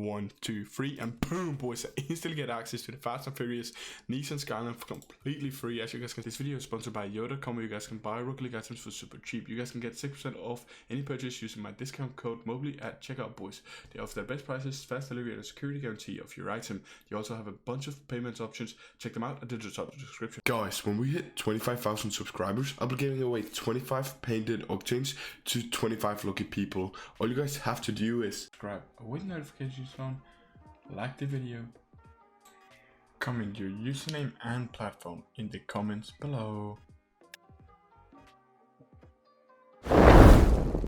1, 2, 3, and boom, boys, instantly get access to the Fast and Furious Nissan Skyline for completely free. As you guys can see, this video is sponsored by Yo.com, where you guys can buy Rocket League items for super cheap. You guys can get 6% off any purchase using my discount code Mobley at checkout, boys. They offer the best prices, fast delivery, and a security guarantee of your item. They also have a bunch of payment options. Check them out at the top of the description. Guys, when we hit 25,000 subscribers, I'll be giving away 25 painted Octanes to 25 lucky people. All you guys have to do is subscribe with notifications on, like the video, comment your username and platform in the comments below.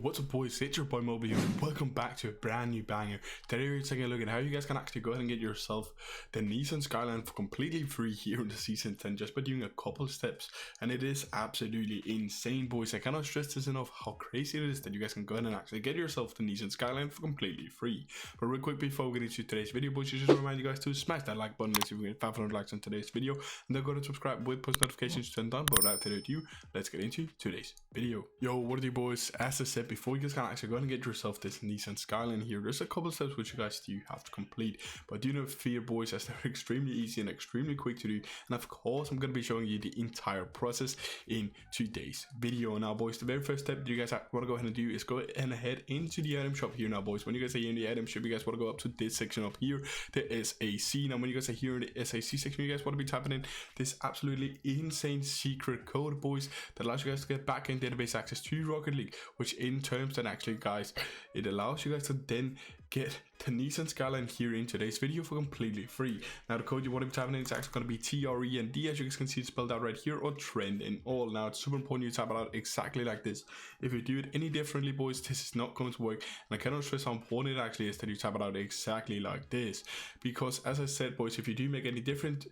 What's up, boys? It's your boy Mobley here. Welcome back to a brand new banger. Today we're taking a look at how you guys can actually go ahead and get yourself the Nissan Skyline for completely free here in the Season 10 just by doing a couple steps, and it is absolutely insane, boys. I cannot stress this enough how crazy it is that you guys can go ahead and actually get yourself the Nissan Skyline for completely free. But real quick before we get into today's video, boys, just remind you guys to smash that like button if we get 500 likes on today's video, and then go to subscribe with post notifications turned on. But without further ado, let's get into today's video. Yo, what are you, boys? As I said before, you guys can actually go and get yourself this Nissan Skyline here. There's a couple steps which you guys do have to complete, but do not fear, boys, as they're extremely easy and extremely quick to do. And of course, I'm going to be showing you the entire process in today's video. Now, boys, the very first step you guys want to go ahead and do is go ahead into the item shop here. Now, boys, when you guys are here in the item shop, you guys want to go up to this section up here, the SAC. Now, when you guys are here in the SAC section, you guys want to be typing in this absolutely insane secret code, boys, that allows you guys to get back-end database access to Rocket League, which in terms that actually, guys, it allows you guys to then get the Nissan Skyline here in today's video for completely free. Now, the code you want to be typing in is actually going to be TREND, as you guys can see it's spelled out right here, or trend in all. Now, it's super important you type it out exactly like this. If you do it any differently, boys, this is not going to work, and I cannot stress how important it actually is that you type it out exactly like this, because as I said, boys, if you do make any different,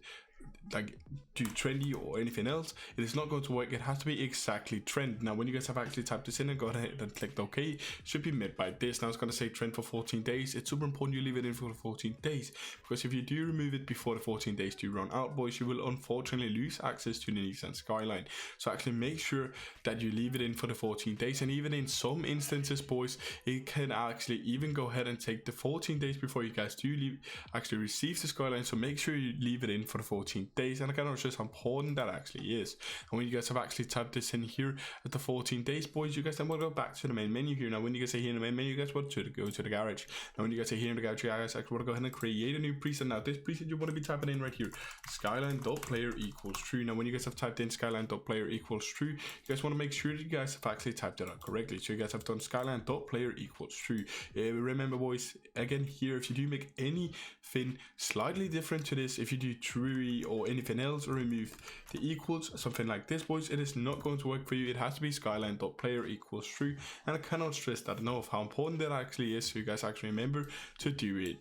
like do trendy or anything else, it is not going to work. It has to be exactly trend. Now, when you guys have actually typed this in and go ahead and clicked OK, it should be met by this. Now, it's going to say trend for 14 days. It's super important you leave it in for 14 days, because if you do remove it before the 14 days do run out, boys, you will unfortunately lose access to the Nissan Skyline. So actually make sure that you leave it in for the 14 days, and even in some instances, boys, it can actually even go ahead and take the 14 days before you guys do actually receive the Skyline. So make sure you leave it in for the 14 days, and I cannot stress how important that actually is. And when you guys have actually typed this in here at the 14 days, boys, you guys then will go back to the main menu here. Now, when you guys are here in the main menu, you guys want to go to the garage. Now, when you guys are here in the garage, you guys actually want to go ahead and create a new preset. Now, this preset you want to be typing in right here, skyline.player equals true. Now, when you guys have typed in skyline.player equals true, you guys want to make sure that you guys have actually typed it out correctly. So you guys have done skyline.player equals true. Remember, boys, again here, if you do make anything slightly different to this, if you do true or anything else, or remove the equals, something like this, boys, it is not going to work for you. It has to be skyline.player equals true, and I cannot stress that enough how important that actually is, so you guys actually remember to do it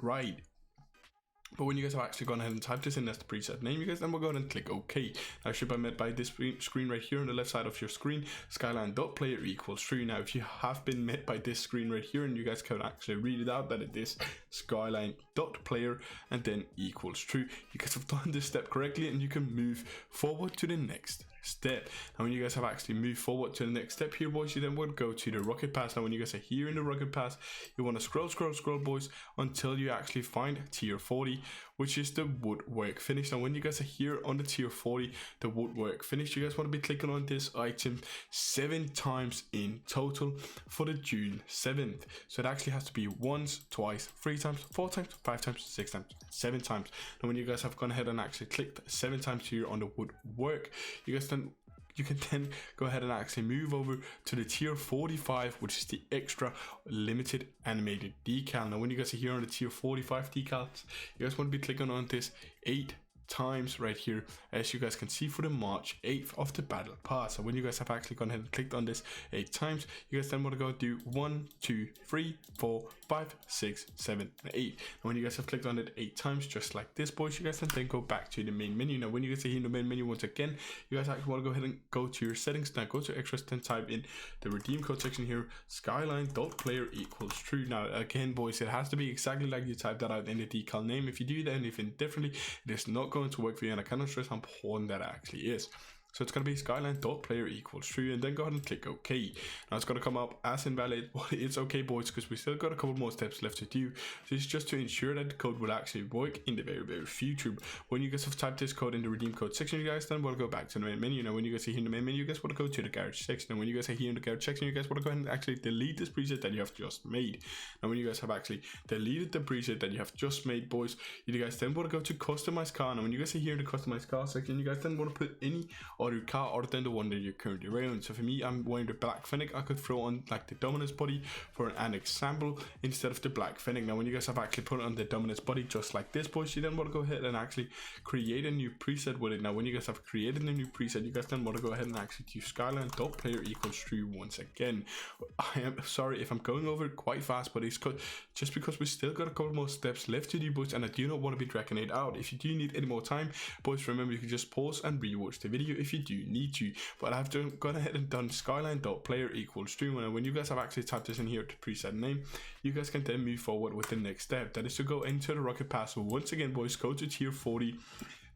right. But when you guys have actually gone ahead and typed this in as the preset name, you guys then will go ahead and click OK. Now, it should be met by this screen right here on the left side of your screen, skyline.player equals true. Now, if you have been met by this screen right here, and you guys can actually read it out that it is skyline.player and then equals true, you guys have done this step correctly, and you can move forward to the next step. Now, when you guys have actually moved forward to the next step here, boys, you then would go to the Rocket Pass. Now, when you guys are here in the Rocket Pass, you want to scroll, boys, until you actually find tier 40, which is the woodwork finish. Now, when you guys are here on the tier 40, the woodwork finish, you guys want to be clicking on this item 7 times in total for the June 7th. So it actually has to be once, twice, 3 times, 4 times, 5 times, 6 times, 7 times. Now, when you guys have gone ahead and actually clicked 7 times here on the woodwork, you can then go ahead and actually move over to the tier 45, which is the extra limited animated decal. Now, when you guys are here on the tier 45 decals, you guys want to be clicking on this 8 times right here, as you guys can see, for the March 8th of the battle pass. So when you guys have actually gone ahead and clicked on this 8 times, you guys then want to go do 1, 2, 3, 4, 5, 6, 7, and 8. And when you guys have clicked on it 8 times, just like this, boys, you guys can then go back to the main menu. Now, when you guys are here in the main menu once again, you guys actually want to go ahead and go to your settings. Now, go to extras, then type in the redeem code section here, skyline.player equals true. Now, again, boys, it has to be exactly like you type that out in the decal name. If you do anything differently, it is not going to work for you, and I cannot stress how important that actually is. So it's going to be Skyline.player equals true, and then go ahead and click OK. Now it's going to come up as invalid, but it's okay, boys, because we still got a couple more steps left to do. So it's just to ensure that the code will actually work in the very future. When you guys have typed this code in the redeem code section, you guys then want to go back to the main menu. Now when you guys are here in the main menu, you guys want to go to the garage section, and when you guys are here in the garage section, you guys want to go ahead and actually delete this preset that you have just made. Now when you guys have actually deleted the preset that you have just made, boys, you guys then want to go to customize car. Now when you guys are here in the customize car section, you guys then want to put any other car other than the one that you're currently wearing. So for me, I'm wearing the black Fennec. I could throw on like the Dominance body for an example instead of the black Fennec. Now when you guys have actually put on the Dominance body just like this, boys, you then want to go ahead and actually create a new preset with it. Now when you guys have created a new preset, you guys then want to go ahead and actually use Skyline.player equals true once again. I am sorry if I'm going over it quite fast, but it's just because we still got a couple more steps left to do, boys, and I do not want to be dragging it out. If you do need any more time, boys, remember you can just pause and rewatch the video if you do need to. But I've gone ahead and done Skyline.player equals true, and when you guys have actually typed this in here to preset name, you guys can then move forward with the next step. That is to go into the rocket pass. So once again, boys, go to tier 40.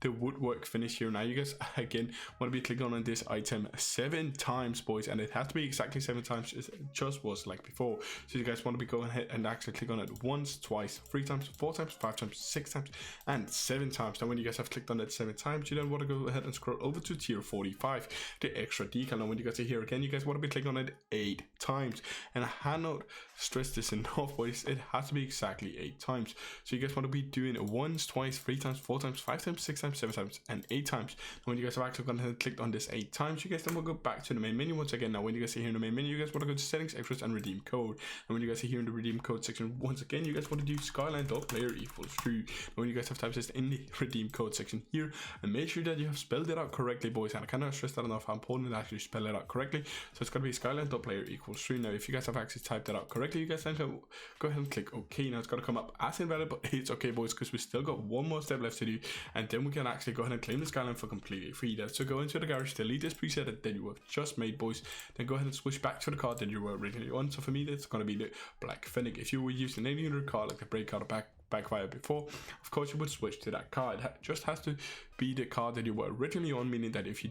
The woodwork finish here. Now you guys again want to be clicking on this item 7 times, boys, and it has to be exactly 7 times. It just was like before. So you guys want to be going ahead and actually click on it once, twice, 3 times, 4 times, 5 times, 6 times, and 7 times. Now when you guys have clicked on it 7 times, you then want to go ahead and scroll over to tier 45, the extra decal. Now when you guys are here again, you guys want to be clicking on it 8 times, and I cannot stress this enough, boys, it has to be exactly 8 times. So you guys want to be doing it once, twice, 3 times, 4 times, 5 times, 6 times, 7 times, and 8 times. And when you guys have actually gone ahead and clicked on this 8 times, you guys then will go back to the main menu once again. Now when you guys are here in the main menu, you guys want to go to settings, extras, and redeem code. And when you guys are here in the redeem code section once again, you guys want to do Skyline.player equals true. And when you guys have typed this in the redeem code section here, and make sure that you have spelled it out correctly, boys, and I cannot stress that enough, how important to actually spell it out correctly. So it's going to be Skyline.player equals true. Now if you guys have actually typed that out correctly, you guys then go ahead and click OK. Now it's going to come up as invalid, but it's okay, boys, because we still got one more step left to do, and then we can actually go ahead and claim the Skyline for completely free. That's to go into the garage, delete this preset that you have just made, boys, then go ahead and switch back to the car that you were originally on. So for me, that's going to be the black Fennec. If you were using any other car like the brake car or backfire before, of course you would switch to that car. It just has to be the car that you were originally on, meaning that if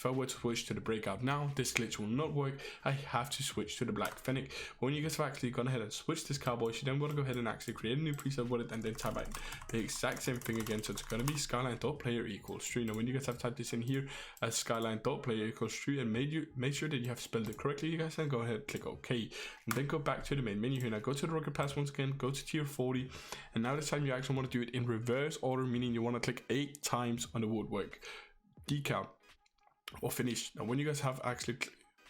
I were to switch to the breakout now, this glitch will not work. I have to switch to the black Fennec. When you guys have actually gone ahead and switched this car, boys, you then want to go ahead and actually create a new preset with it, and then type out the exact same thing again. So it's going to be Skyline.player equals true. Now when you guys have typed this in here as Skyline.player equals true and make sure that you have spelled it correctly, you guys then go ahead and click OK, and then go back to the main menu here. Now go to the rocket pass once again, go to tier 40, and now this time you actually want to do it in reverse order, meaning you want to click 8 times on the woodwork decal or finish. Now when you guys have actually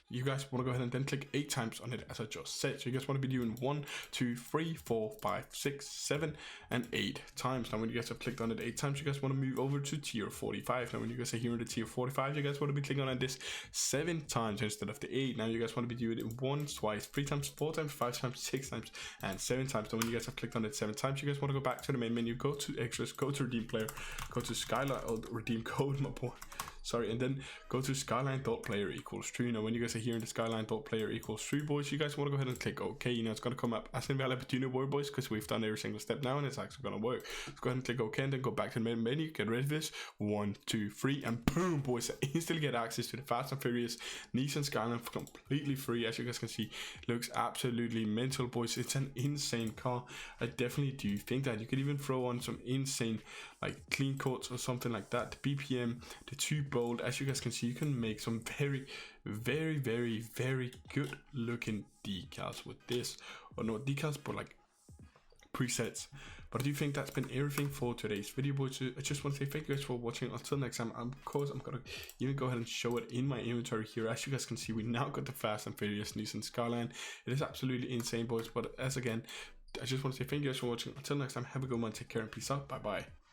you guys want to go ahead and then click 8 times on it as I just said. So you guys want to be doing 1, 2, 3, 4, 5, 6, 7, and 8 times. Now when you guys have clicked on it 8 times, you guys want to move over to tier 45. Now when you guys are here in the tier 45, you guys want to be clicking on this 7 times instead of the 8. Now you guys want to be doing it once, twice, 3 times, 4 times, 5 times, 6 times, and 7 times. Now when you guys have clicked on it 7 times, you guys want to go back to the main menu, go to extras, go to redeem player, go to Skyline, redeem code, my boy. Sorry, and then go to Skyline.player equals true. Now when you guys are here in the Skyline.player equals true, boys, you guys want to go ahead and click OK. You know it's going to come up as invalid, but you know what, boys, because we've done every single step now and it's actually going to work. Let's go ahead and click OK, and then go back to the main menu, get rid of this, 1, 2, 3, and boom, boys, instantly get access to the Fast and Furious Nissan Skyline for completely free. As you guys can see, looks absolutely mental, boys. It's an insane car. I definitely do think that you could even throw on some insane like clean coats or something like that. The BPM, the 2 bold, as you guys can see, you can make some very good looking decals with this, or not decals, but like presets. But I do think that's been everything for today's video, boys. I just want to say thank you guys for watching. Until next time, of course, I'm gonna even go ahead and show it in my inventory here. As you guys can see, we now got the Fast and Furious Nissan Skyline. It is absolutely insane, boys. But as again, I just want to say thank you guys for watching. Until next time, have a good one, take care, and peace out. Bye bye.